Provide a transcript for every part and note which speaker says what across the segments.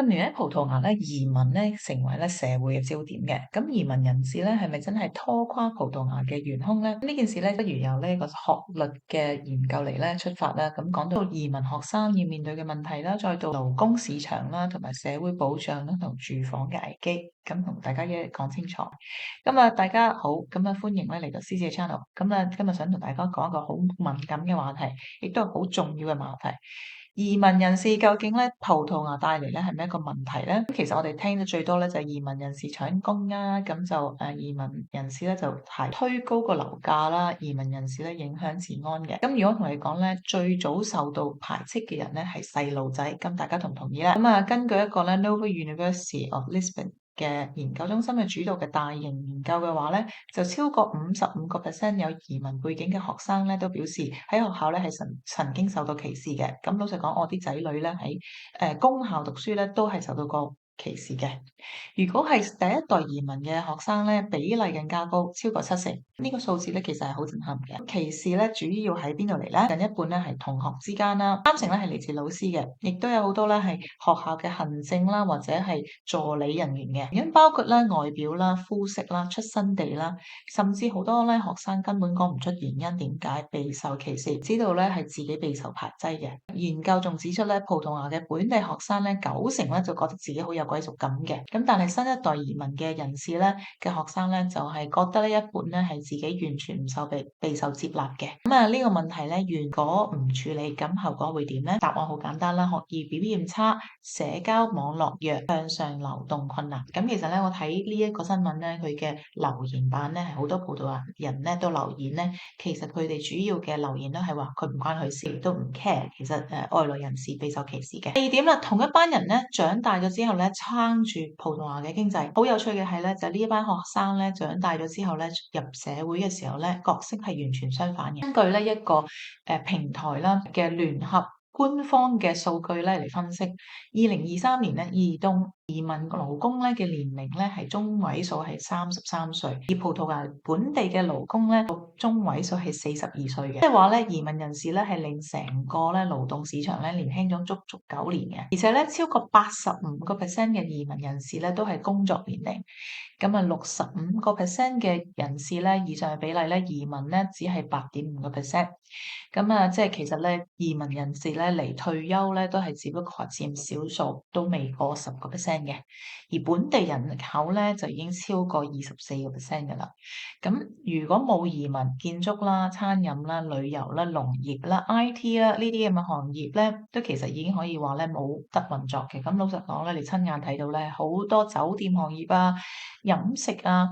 Speaker 1: 近年喺葡萄牙咧，移民咧成為咧社會嘅焦點嘅。咁移民人士咧係咪真係拖垮葡萄牙嘅元兇咧？呢件事咧，不如由呢個學術嘅研究嚟咧出發啦。咁講到移民學生要面對嘅問題啦，再到勞工市場啦，同埋社會保障啦，同住房嘅危機，咁同大家一一講清楚。咁啊，大家好，咁啊歡迎咧嚟到獅子嘅 channel。咁啊，今日想同大家講一個好敏感嘅話題，亦都係好重要嘅話題。移民人士究竟咧葡萄牙帶嚟咧係咪一個問題咧？其實我哋聽得最多咧就係移民人士搶工啊，咁就移民人士咧就係推高個樓價啦，移民人士咧影響治安嘅。咁如果同你講咧，最早受到排斥嘅人咧係細路仔，咁大家同唔同意咧？咁啊，根據一個咧 Nova University of Lisbon 嘅研究中心嘅主導嘅大型研究嘅話咧，就超過55%有移民背景嘅學生咧，都表示喺學校咧係曾經受到歧視嘅。咁老實講，我啲仔女咧喺公校讀書咧，都係受到過歧視嘅。如果係第一代移民嘅學生咧，比例更加高，超過70%。呢個數字咧其實係好震撼嘅。歧視咧主要喺邊度嚟咧？近一半咧係同學之間啦，30%咧係嚟自老師嘅，亦都有好多咧係學校嘅行政啦或者係助理人員嘅。原因包括咧外表啦、膚色啦、出生地啦，甚至好多咧學生根本講唔出原因點解備受歧視，知道咧係自己備受排擠嘅。研究仲指出咧，葡萄牙嘅本地學生咧90%咧就覺得自己好有歸屬感嘅。咁但係新一代移民嘅人士咧嘅學生咧就係覺得呢一半咧係自己完全唔受備受接納嘅。咁啊呢個問題咧，如果唔處理，咁後果會點咧？答案好簡單啦，學業表現差，社交網絡弱，向上流動困難。咁其實咧，我睇呢一個新聞咧，佢嘅留言板咧係好多葡萄牙人咧都留言咧，其實佢哋主要嘅留言都係話佢唔關佢事，亦都唔 care。其實外來人士備受歧視嘅。第二點啦，同一班人咧長大咗之後咧，撐住葡萄牙嘅經濟。好有趣嘅係咧，就呢一班學生咧長大咗之後咧，入社會嘅時候咧，角色係完全相反嘅。根據呢一個平台啦嘅聯合官方嘅數據咧嚟分析，2023年咧移民勞工咧嘅年齡咧係中位數係33歲，而葡萄牙本地嘅勞工咧中位數係42歲嘅，即係話咧移民人士咧係令成個咧勞動市場咧年輕咗足足9年嘅，而且咧超過85%嘅移民人士咧都係工作年齡。咁啊，65%嘅人士咧，以上嘅比例咧，移民咧只係8.5%。咁啊，即係其實咧，移民人士咧嚟退休咧，都係只不過係佔少數，都未過10%嘅。而本地人口咧就已經超過24%嘅啦。咁如果冇移民，建築啦、餐飲啦、旅遊啦、農業啦、IT 啦呢啲咁嘅行業咧，都其實已經可以話咧冇得運作嘅。咁老實講咧，你親眼睇到咧，好多酒店行業啊、飲食啊，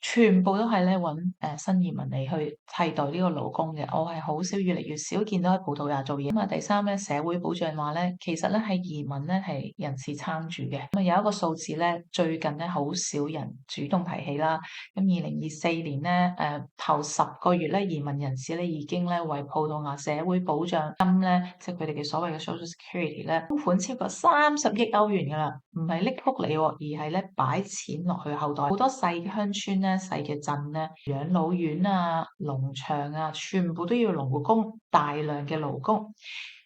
Speaker 1: 全部都係咧揾新移民嚟去替代呢個勞工嘅。我係好少，越嚟越少見到喺葡萄牙做嘢。咁啊，第三咧，社會保障話咧，其實咧係移民咧係人事撐住嘅。咁啊有一個數字咧，最近咧好少人主動提起啦。咁2024年咧，頭10個月咧，移民人士咧已經咧為葡萄牙社會保障金咧，即係佢哋嘅所謂嘅 Social Security 咧，供款超過30億歐元噶啦，唔係拎福利喎，而係咧擺錢落去後代。好多細嘅鄉村咧、細嘅鎮咧、養老院啊、農場啊，全部都要勞工，大量嘅勞工。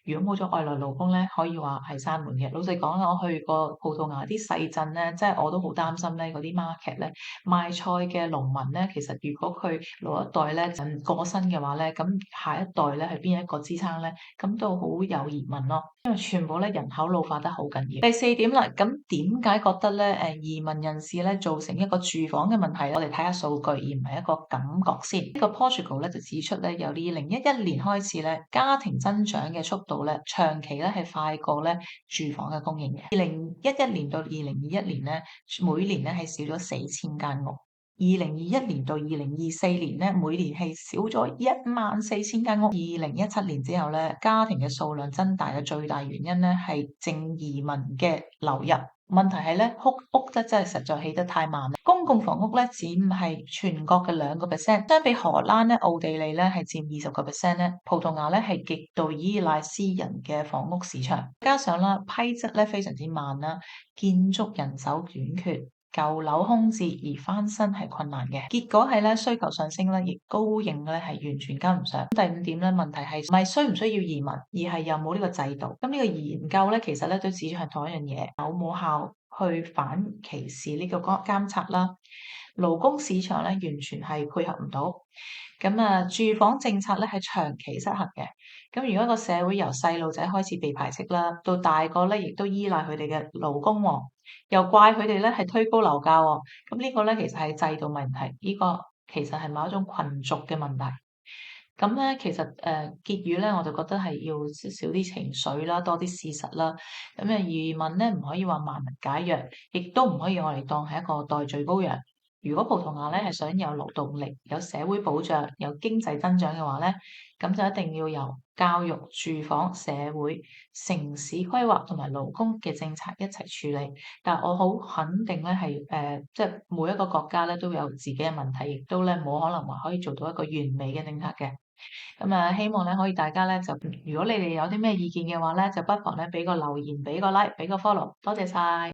Speaker 1: 如果冇咗外來勞工咧，可以話係閂門嘅。老實講啦，我去過葡萄牙啲細鎮咧，即係我都好擔心咧，嗰啲 market 咧賣菜嘅農民咧，其實如果佢老一代咧過身嘅話咧，咁下一代咧係邊一個支撐咧？咁都好有疑問咯。因為全部咧人口老化得好緊要。第四點啦，咁點解覺得咧移民人士咧造成一個住房嘅問題咧？我哋睇下數據，而唔係一個感覺先。呢個 Portugal 咧就指出咧，由2011年開始咧，家庭增長嘅速度咧長期咧係快過咧住房嘅供應嘅。2011年到2021年咧，每年咧係少咗4000間屋。2021年到2024年咧，每年係少咗14000間屋。2017年之後咧，家庭嘅數量增大嘅最大原因咧係淨移民嘅流入。問題係咧，屋真係實在起得太慢啦。公共房屋咧只係全國嘅2%，相比荷蘭咧、奧地利咧係佔20%咧，葡萄牙咧係極度依賴私人嘅房屋市場，加上啦批則咧非常之慢啦，建築人手短缺。舊樓空置而翻新係困難嘅，結果係咧需求上升咧，亦高應咧係完全跟唔上。第五點咧，問題係唔係需唔需要移民，而係有冇呢個制度。咁呢個研究咧，其實咧都指向同一樣嘢，有冇效去反歧視呢個監察啦。勞工市場咧完全係配合唔到。咁啊，住房政策咧係長期失衡嘅。咁如果個社會由細路仔開始被排斥啦，到大個咧亦都依賴佢哋嘅勞工喎，又怪佢哋咧係推高樓價喎。咁呢個咧其實係制度問題，呢個其實係某一種群族嘅問題。咁咧其實結語咧我就覺得係要少啲情緒啦，多啲事實啦。咁啊移民咧唔可以話萬民解約，亦都唔可以我哋當係一個代罪羔羊。如果葡萄牙咧係想有勞動力、有社會保障、有經濟增長嘅話咧，咁就一定要由教育、住房、社會、城市規劃同埋勞工嘅政策一齊處理。但係我好肯定咧係即係每一個國家咧都有自己嘅問題，亦都咧冇可能話可以做到一個完美嘅政策嘅。咁啊，希望咧可以大家咧就，如果你哋有啲咩意見嘅話咧，就不妨咧俾個留言、俾個 like、俾個 follow，多謝晒。